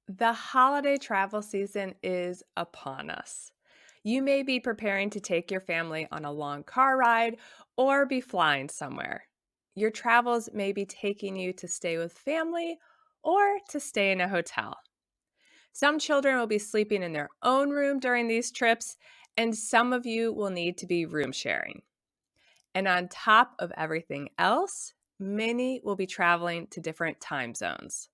The holiday travel season is upon us. You may be preparing to take your family on a long car ride or be flying somewhere. Your travels may be taking you to stay with family or to stay in a hotel. Some children will be sleeping in their own room during these trips, and some of you will need to be room sharing. And on top of everything else, many will be traveling to different time zones.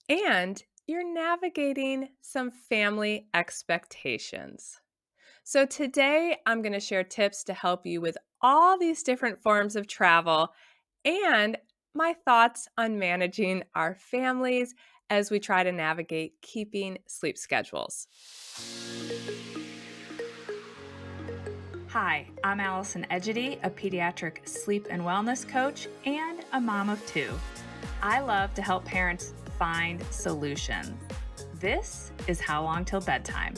And you're navigating some family expectations. So, today I'm going to share tips to help you with all these different forms of travel and my thoughts on managing our families as we try to navigate keeping sleep schedules. Hi, I'm Allison Edgety, a pediatric sleep and wellness coach and a mom of two. I love to help parents find solutions. This is How Long Till Bedtime.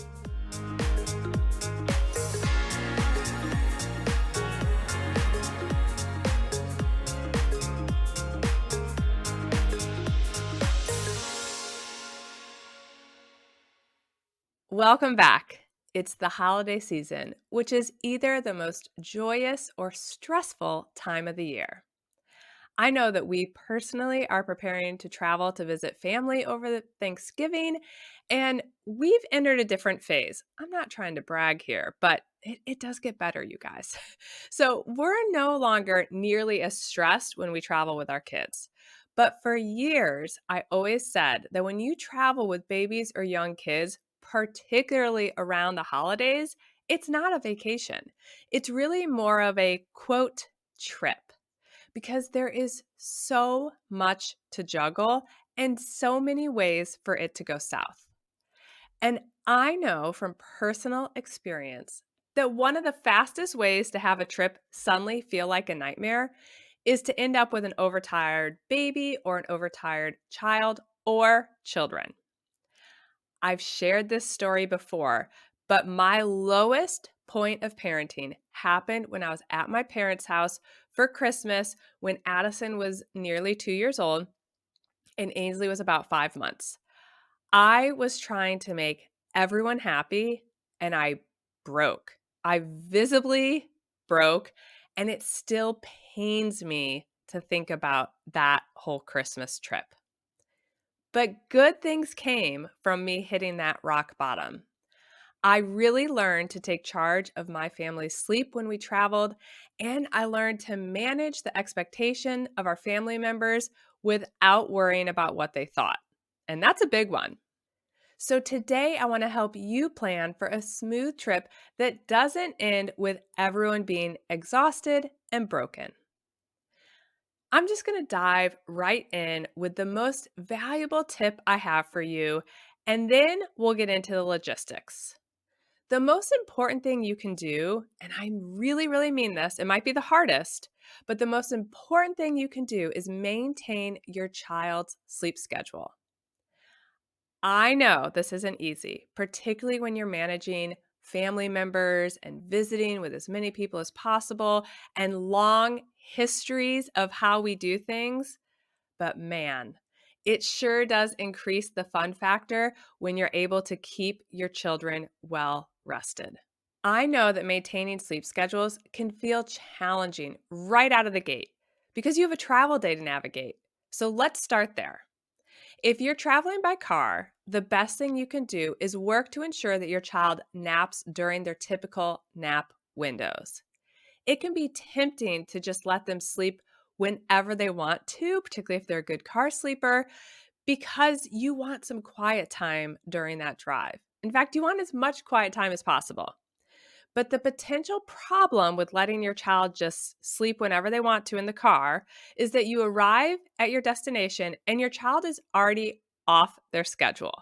Welcome back. It's the holiday season, which is either the most joyous or stressful time of the year. I know that we personally are preparing to travel to visit family over the Thanksgiving, and we've entered a different phase. I'm not trying to brag here, but it does get better, you guys. So we're no longer nearly as stressed when we travel with our kids. But for years, I always said that when you travel with babies or young kids, particularly around the holidays, it's not a vacation. It's really more of a quote trip because there is so much to juggle and so many ways for it to go south. And I know from personal experience that one of the fastest ways to have a trip suddenly feel like a nightmare is to end up with an overtired baby or an overtired child or children. I've shared this story before, but my lowest point of parenting happened when I was at my parents' house for Christmas when Addison was nearly 2 years old and Ainsley was about 5 months. I was trying to make everyone happy and I broke. I visibly broke, and it still pains me to think about that whole Christmas trip. But good things came from me hitting that rock bottom. I really learned to take charge of my family's sleep when we traveled, and I learned to manage the expectation of our family members without worrying about what they thought. And that's a big one. So, today I want to help you plan for a smooth trip that doesn't end with everyone being exhausted and broken. I'm just going to dive right in with the most valuable tip I have for you, and then we'll get into the logistics. The most important thing you can do, and I really, really mean this, it might be the hardest, but the most important thing you can do is maintain your child's sleep schedule. I know this isn't easy, particularly when you're managing family members and visiting with as many people as possible and long histories of how we do things. But man, it sure does increase the fun factor when you're able to keep your children well rested. I know that maintaining sleep schedules can feel challenging right out of the gate because you have a travel day to navigate. So let's start there. If you're traveling by car, the best thing you can do is work to ensure that your child naps during their typical nap windows. It can be tempting to just let them sleep whenever they want to, particularly if they're a good car sleeper, because you want some quiet time during that drive. In fact, you want as much quiet time as possible. But the potential problem with letting your child just sleep whenever they want to in the car is that you arrive at your destination and your child is already off their schedule.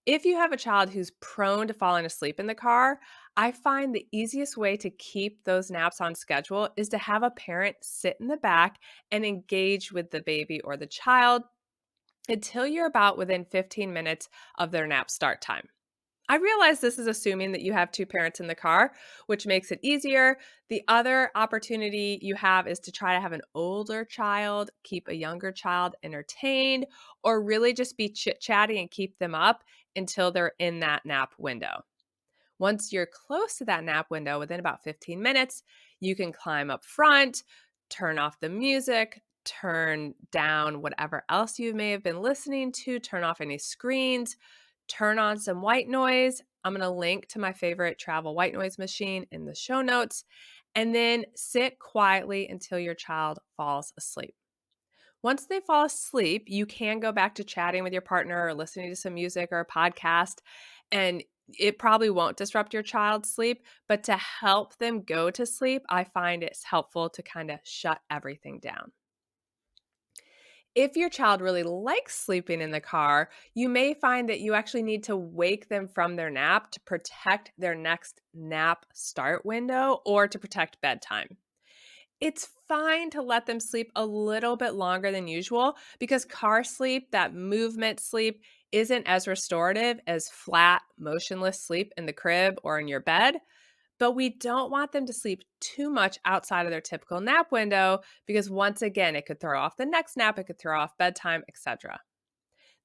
If you have a child who's prone to falling asleep in the car, I find the easiest way to keep those naps on schedule is to have a parent sit in the back and engage with the baby or the child until you're about within 15 minutes of their nap start time. I realize this is assuming that you have two parents in the car, which makes it easier. The other opportunity you have is to try to have an older child, keep a younger child entertained, or really just be chit chatty and keep them up until they're in that nap window. Once you're close to that nap window, within about 15 minutes, you can climb up front, turn off the music, turn down whatever else you may have been listening to, turn off any screens, turn on some white noise. I'm going to link to my favorite travel white noise machine in the show notes, and then sit quietly until your child falls asleep. Once they fall asleep, you can go back to chatting with your partner or listening to some music or a podcast, and it probably won't disrupt your child's sleep. But to help them go to sleep, I find it's helpful to kind of shut everything down. If your child really likes sleeping in the car, you may find that you actually need to wake them from their nap to protect their next nap start window or to protect bedtime. It's fine to let them sleep a little bit longer than usual because car sleep, that movement sleep, isn't as restorative as flat, motionless sleep in the crib or in your bed. But we don't want them to sleep too much outside of their typical nap window because once again, it could throw off the next nap, it could throw off bedtime, etc.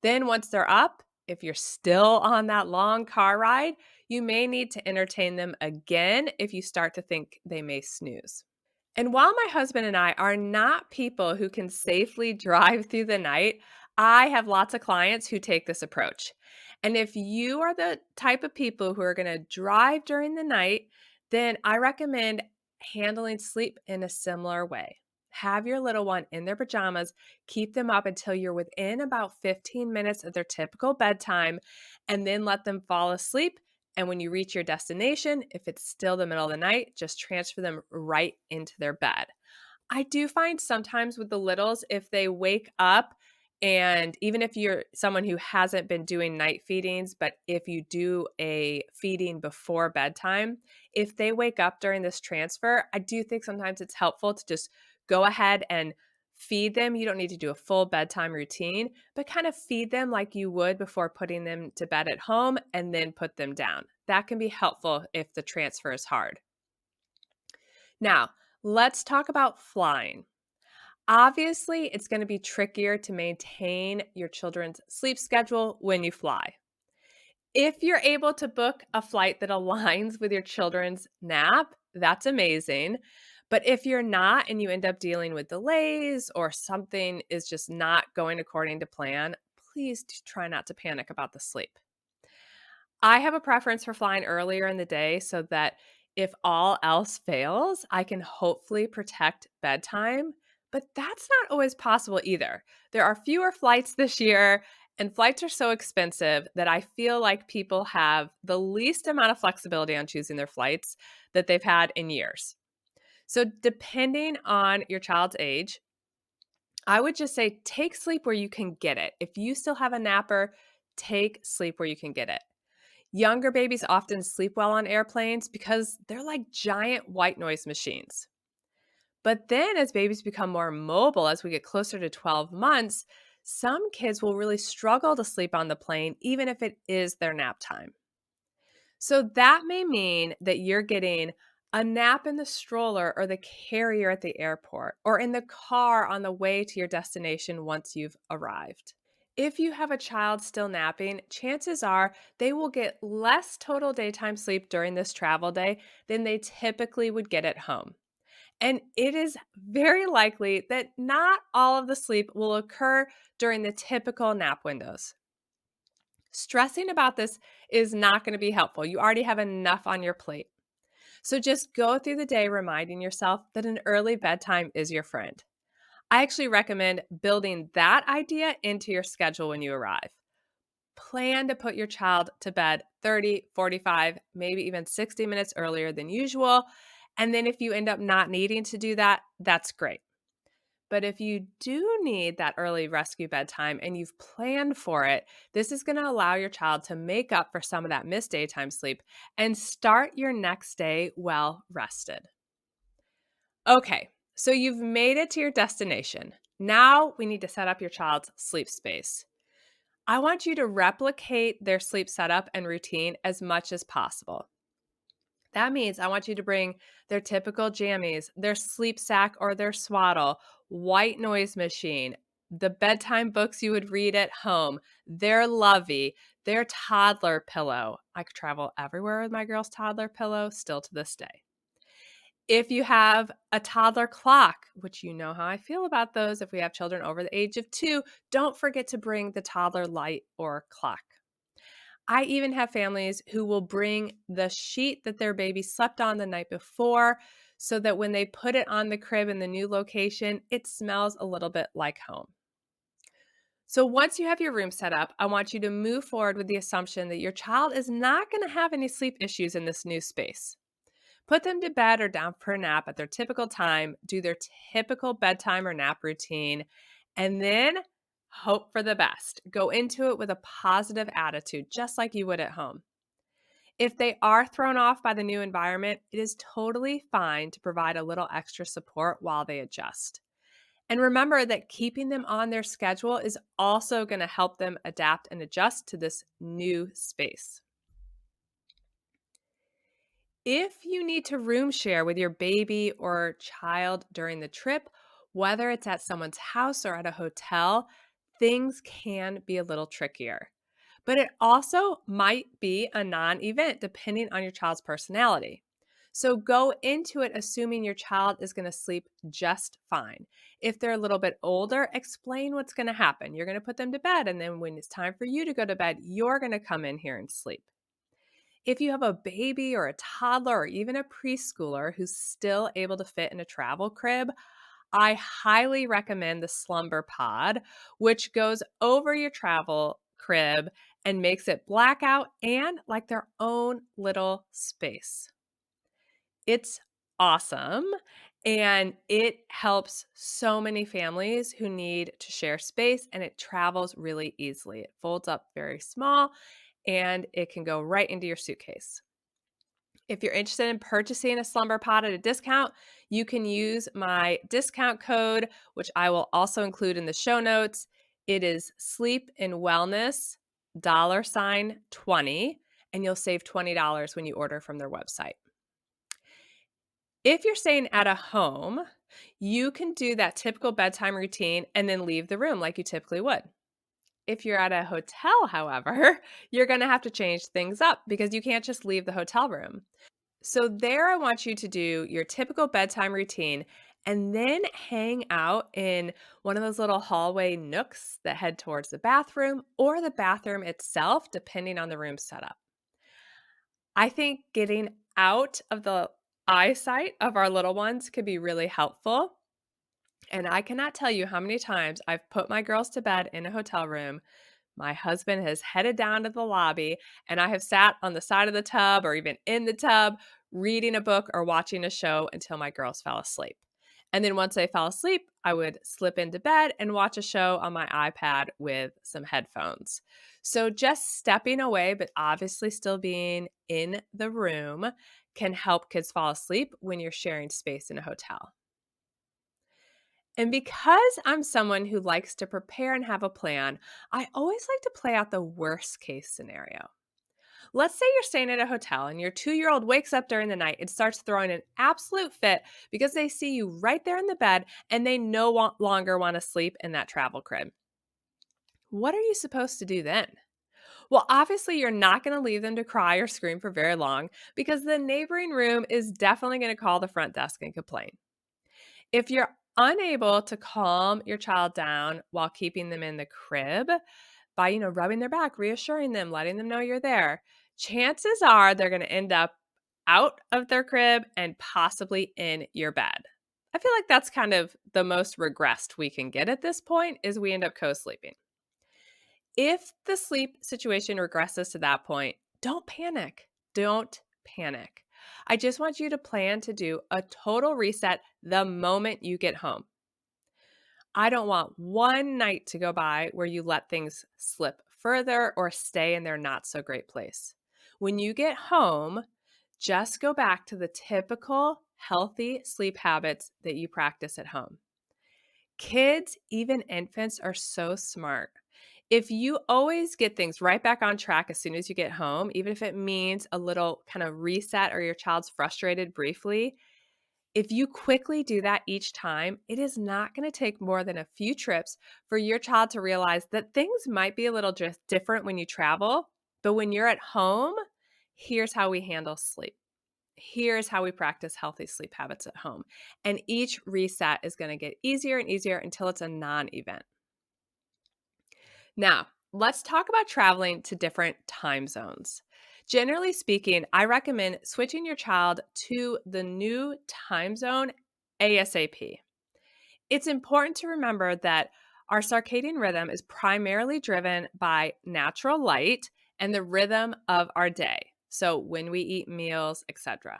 Then once they're up, if you're still on that long car ride, you may need to entertain them again if you start to think they may snooze. And while my husband and I are not people who can safely drive through the night, I have lots of clients who take this approach. And if you are the type of people who are going to drive during the night, then I recommend handling sleep in a similar way. Have your little one in their pajamas, keep them up until you're within about 15 minutes of their typical bedtime, and then let them fall asleep. And when you reach your destination, if it's still the middle of the night, just transfer them right into their bed. I do find sometimes with the littles, if they wake up, and even if you're someone who hasn't been doing night feedings, but if you do a feeding before bedtime, if they wake up during this transfer, I do think sometimes it's helpful to just go ahead and feed them. You don't need to do a full bedtime routine, but kind of feed them like you would before putting them to bed at home and then put them down. That can be helpful if the transfer is hard. Now, let's talk about flying. Obviously, it's going to be trickier to maintain your children's sleep schedule when you fly. If you're able to book a flight that aligns with your children's nap, that's amazing. But if you're not and you end up dealing with delays or something is just not going according to plan, please try not to panic about the sleep. I have a preference for flying earlier in the day so that if all else fails, I can hopefully protect bedtime. But that's not always possible either. There are fewer flights this year, and flights are so expensive that I feel like people have the least amount of flexibility on choosing their flights that they've had in years. So, depending on your child's age, I would just say take sleep where you can get it. If you still have a napper, take sleep where you can get it. Younger babies often sleep well on airplanes because they're like giant white noise machines. But then, as babies become more mobile, as we get closer to 12 months, some kids will really struggle to sleep on the plane, even if it is their nap time. So, that may mean that you're getting a nap in the stroller or the carrier at the airport or in the car on the way to your destination once you've arrived. If you have a child still napping, chances are they will get less total daytime sleep during this travel day than they typically would get at home. And it is very likely that not all of the sleep will occur during the typical nap windows. Stressing about this is not going to be helpful. You already have enough on your plate. So just go through the day reminding yourself that an early bedtime is your friend. I actually recommend building that idea into your schedule when you arrive. Plan to put your child to bed 30, 45, maybe even 60 minutes earlier than usual. And then if you end up not needing to do that, that's great. But if you do need that early rescue bedtime and you've planned for it, this is going to allow your child to make up for some of that missed daytime sleep and start your next day well rested. Okay, so you've made it to your destination. Now we need to set up your child's sleep space. I want you to replicate their sleep setup and routine as much as possible. That means I want you to bring their typical jammies, their sleep sack or their swaddle, white noise machine, the bedtime books you would read at home, their lovey, their toddler pillow. I could travel everywhere with my girl's toddler pillow still to this day. If you have a toddler clock, which you know how I feel about those if we have children over the age of 2, don't forget to bring the toddler light or clock. I even have families who will bring the sheet that their baby slept on the night before so that when they put it on the crib in the new location, it smells a little bit like home. So once you have your room set up, I want you to move forward with the assumption that your child is not going to have any sleep issues in this new space. Put them to bed or down for a nap at their typical time, do their typical bedtime or nap routine, and then hope for the best. Go into it with a positive attitude, just like you would at home. If they are thrown off by the new environment, it is totally fine to provide a little extra support while they adjust. And remember that keeping them on their schedule is also going to help them adapt and adjust to this new space. If you need to room share with your baby or child during the trip, whether it's at someone's house or at a hotel, things can be a little trickier. But it also might be a non event depending on your child's personality. So go into it assuming your child is going to sleep just fine. If they're a little bit older, explain what's going to happen. You're going to put them to bed, and then when it's time for you to go to bed, you're going to come in here and sleep. If you have a baby or a toddler or even a preschooler who's still able to fit in a travel crib, I highly recommend the Slumber Pod, which goes over your travel crib and makes it blackout and like their own little space. It's awesome. And it helps so many families who need to share space, and it travels really easily. It folds up very small and it can go right into your suitcase. If you're interested in purchasing a slumber pod at a discount, you can use my discount code, which I will also include in the show notes. It is sleep and wellness $20, and you'll save $20 when you order from their website. If you're staying at a home, you can do that typical bedtime routine and then leave the room like you typically would. If you're at a hotel, however, you're going to have to change things up because you can't just leave the hotel room. So, there, I want you to do your typical bedtime routine and then hang out in one of those little hallway nooks that head towards the bathroom or the bathroom itself, depending on the room setup. I think getting out of the eyesight of our little ones could be really helpful. And I cannot tell you how many times I've put my girls to bed in a hotel room. My husband has headed down to the lobby, and I have sat on the side of the tub or even in the tub reading a book or watching a show until my girls fell asleep. And then once they fell asleep, I would slip into bed and watch a show on my iPad with some headphones. So just stepping away, but obviously still being in the room, can help kids fall asleep when you're sharing space in a hotel. And because I'm someone who likes to prepare and have a plan, I always like to play out the worst case scenario. Let's say you're staying at a hotel and your 2-year-old wakes up during the night and starts throwing an absolute fit because they see you right there in the bed and they no longer want to sleep in that travel crib. What are you supposed to do then? Well, obviously, you're not going to leave them to cry or scream for very long because the neighboring room is definitely going to call the front desk and complain. If you're unable to calm your child down while keeping them in the crib by, rubbing their back, reassuring them, letting them know you're there, chances are they're going to end up out of their crib and possibly in your bed. I feel like that's kind of the most regressed we can get at this point is we end up co-sleeping. If the sleep situation regresses to that point, don't panic. Don't panic. I just want you to plan to do a total reset the moment you get home. I don't want one night to go by where you let things slip further or stay in their not so great place. When you get home, just go back to the typical healthy sleep habits that you practice at home. Kids, even infants, are so smart. If you always get things right back on track as soon as you get home, even if it means a little kind of reset or your child's frustrated briefly, if you quickly do that each time, it is not going to take more than a few trips for your child to realize that things might be a little just different when you travel, but when you're at home, here's how we handle sleep. Here's how we practice healthy sleep habits at home. And each reset is going to get easier and easier until it's a non event. Now, let's talk about traveling to different time zones. Generally speaking, I recommend switching your child to the new time zone ASAP. It's important to remember that our circadian rhythm is primarily driven by natural light and the rhythm of our day. So, when we eat meals, etc.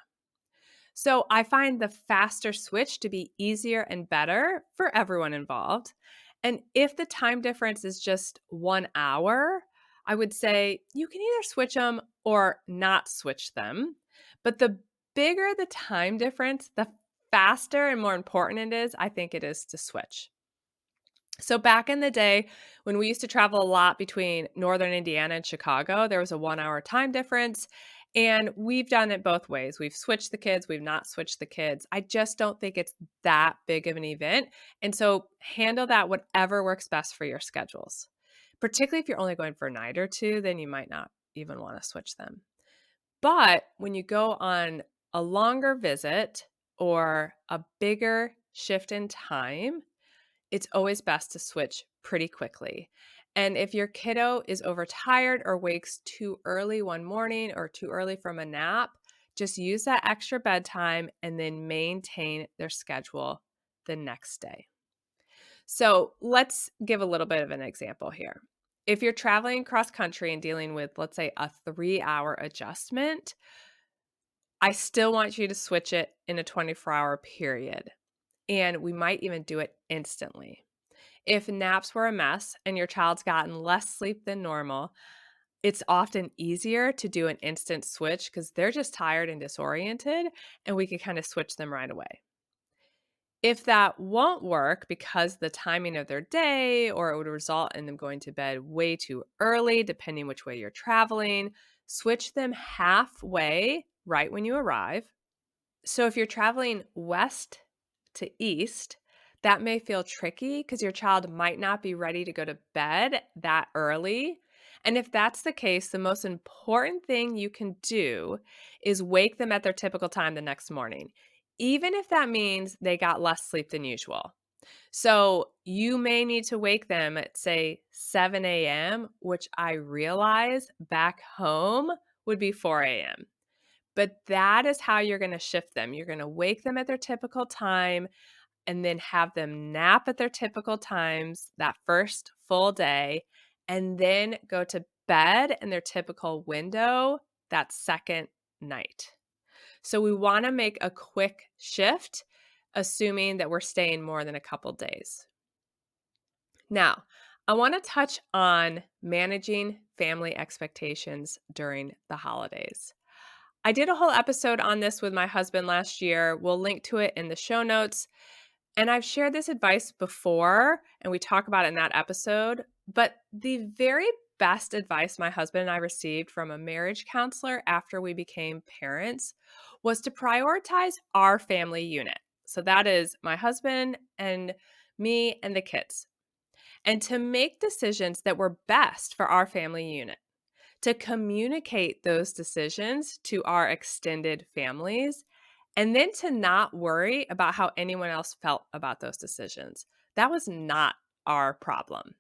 So I find the faster switch to be easier and better for everyone involved. And if the time difference is just 1 hour, I would say you can either switch them or not switch them. But the bigger the time difference, the faster and more important it is, I think it is to switch. So back in the day, when we used to travel a lot between Northern Indiana and Chicago, there was a 1 hour time difference. And we've done it both ways. We've switched the kids, we've not switched the kids. I just don't think it's that big of an event. And so handle that whatever works best for your schedules. Particularly if you're only going for a night or two, then you might not even want to switch them. But when you go on a longer visit or a bigger shift in time, it's always best to switch pretty quickly. And if your kiddo is overtired or wakes too early one morning or too early from a nap, just use that extra bedtime and then maintain their schedule the next day. So let's give a little bit of an example here. If you're traveling cross country and dealing with, let's say, a 3 hour adjustment, I still want you to switch it in a 24-hour period. And we might even do it instantly. If naps were a mess and your child's gotten less sleep than normal, it's often easier to do an instant switch because they're just tired and disoriented, and we can kind of switch them right away. If that won't work because the timing of their day or it would result in them going to bed way too early, depending which way you're traveling, switch them halfway right when you arrive. So if you're traveling west to east, that may feel tricky because your child might not be ready to go to bed that early. And if that's the case, the most important thing you can do is wake them at their typical time the next morning, even if that means they got less sleep than usual. So you may need to wake them at, say, 7 a.m., which I realize back home would be 4 a.m. But that is how you're going to shift them. You're going to wake them at their typical time and then have them nap at their typical times that first full day, and then go to bed in their typical window that second night. So we want to make a quick shift, assuming that we're staying more than a couple days. Now, I want to touch on managing family expectations during the holidays. I did a whole episode on this with my husband last year. We'll link to it in the show notes. And I've shared this advice before, and we talk about it in that episode. But the very best advice my husband and I received from a marriage counselor after we became parents was to prioritize our family unit. So that is my husband and me and the kids, and to make decisions that were best for our family unit, to communicate those decisions to our extended families, and then to not worry about how anyone else felt about those decisions. That was not our problem.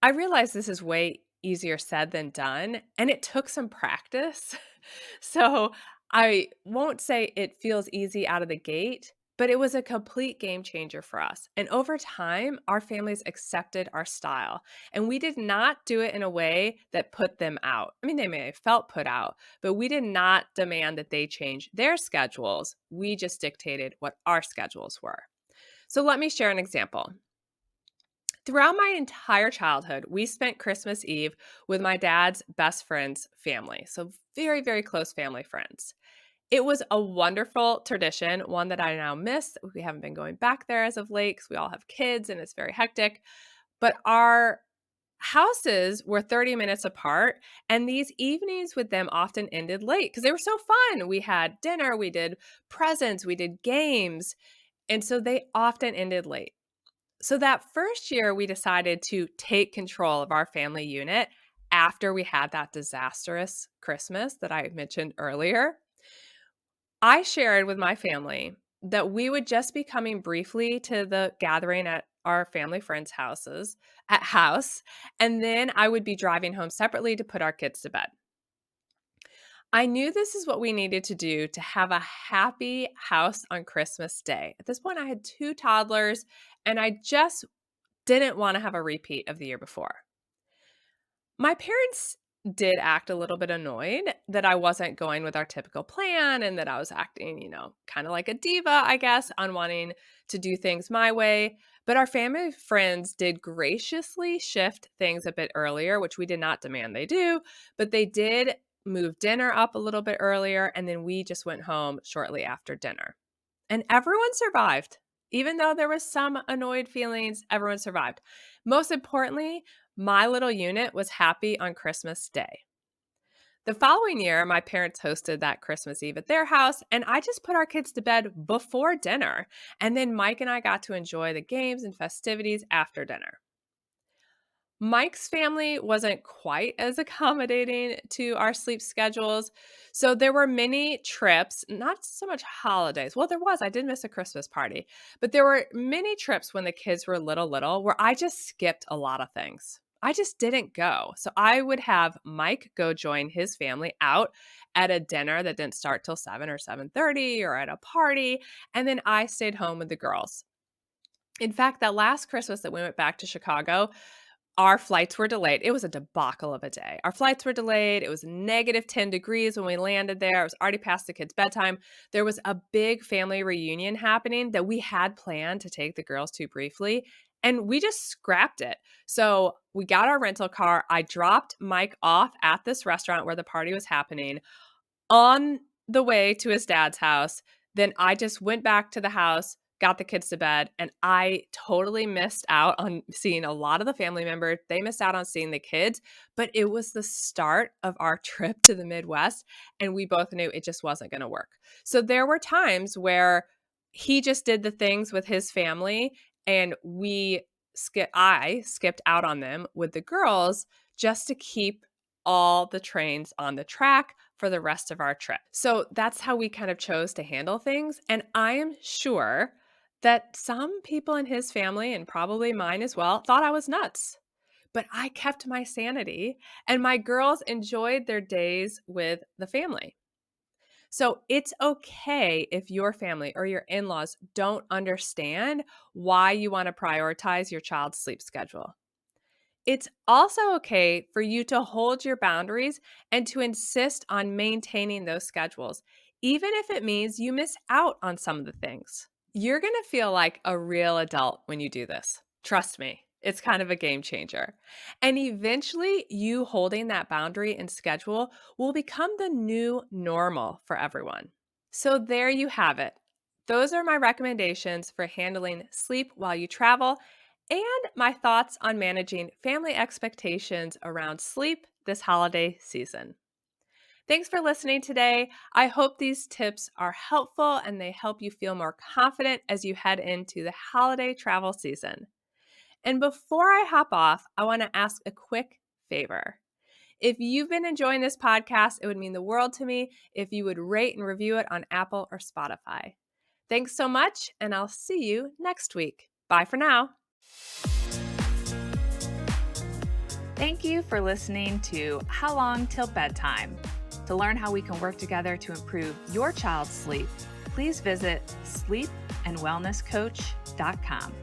I realize this is way easier said than done, and it took some practice. So I won't say it feels easy out of the gate, but it was a complete game changer for us. And over time, our families accepted our style. And we did not do it in a way that put them out. I mean, they may have felt put out, but we did not demand that they change their schedules. We just dictated what our schedules were. So let me share an example. Throughout my entire childhood, we spent Christmas Eve with my dad's best friend's family. So, very, very close family friends. It was a wonderful tradition, one that I now miss. We haven't been going back there as of late because we all have kids and it's very hectic. But our Houses were 30 minutes apart, and these evenings with them often ended late because they were so fun. We had dinner, we did presents, we did games, and so they often ended late. So that first year, we decided to take control of our family unit after we had that disastrous Christmas that I mentioned earlier. I shared with my family that we would just be coming briefly to the gathering at our family friends' house, and then I would be driving home separately to put our kids to bed. I knew this is what we needed to do to have a happy house on Christmas Day. At this point, I had two toddlers, and I just didn't want to have a repeat of the year before. My parents did act a little bit annoyed that I wasn't going with our typical plan and that I was acting, kind of like a diva, I guess, on wanting to do things my way. But our family friends did graciously shift things a bit earlier, which we did not demand they do, but they did move dinner up a little bit earlier. And then we just went home shortly after dinner. And everyone survived. Even though there was some annoyed feelings, everyone survived. Most importantly, my little unit was happy on Christmas Day. The following year, my parents hosted that Christmas Eve at their house, and I just put our kids to bed before dinner. And then Mike and I got to enjoy the games and festivities after dinner. Mike's family wasn't quite as accommodating to our sleep schedules. So there were many trips, not so much holidays. Well, there was. I did miss a Christmas party, but there were many trips when the kids were little where I just skipped a lot of things. I just didn't go. So I would have Mike go join his family out at a dinner that didn't start till 7 or 7:30 or at a party, and then I stayed home with the girls. In fact, that last Christmas that we went back to Chicago, our flights were delayed. It was a debacle of a day. Our flights were delayed. It was -10 degrees when we landed there. It was already past the kids' bedtime. There was a big family reunion happening that we had planned to take the girls to briefly, and we just scrapped it. So we got our rental car. I dropped Mike off at this restaurant where the party was happening on the way to his dad's house. Then I just went back to the house, got the kids to bed, and I totally missed out on seeing a lot of the family members. They missed out on seeing the kids, but it was the start of our trip to the Midwest, and we both knew it just wasn't going to work. So there were times where he just did the things with his family, and I skipped out on them with the girls just to keep all the trains on the track for the rest of our trip. So that's how we kind of chose to handle things. And I am sure that some people in his family, and probably mine as well, thought I was nuts. But I kept my sanity, and my girls enjoyed their days with the family. So it's okay if your family or your in laws don't understand why you want to prioritize your child's sleep schedule. It's also okay for you to hold your boundaries and to insist on maintaining those schedules, even if it means you miss out on some of the things. You're going to feel like a real adult when you do this. Trust me, it's kind of a game changer. And eventually, you holding that boundary and schedule will become the new normal for everyone. So, there you have it. Those are my recommendations for handling sleep while you travel and my thoughts on managing family expectations around sleep this holiday season. Thanks for listening today. I hope these tips are helpful and they help you feel more confident as you head into the holiday travel season. And before I hop off, I want to ask a quick favor. If you've been enjoying this podcast, it would mean the world to me if you would rate and review it on Apple or Spotify. Thanks so much, and I'll see you next week. Bye for now. Thank you for listening to How Long Till Bedtime. To learn how we can work together to improve your child's sleep, please visit sleepandwellnesscoach.com.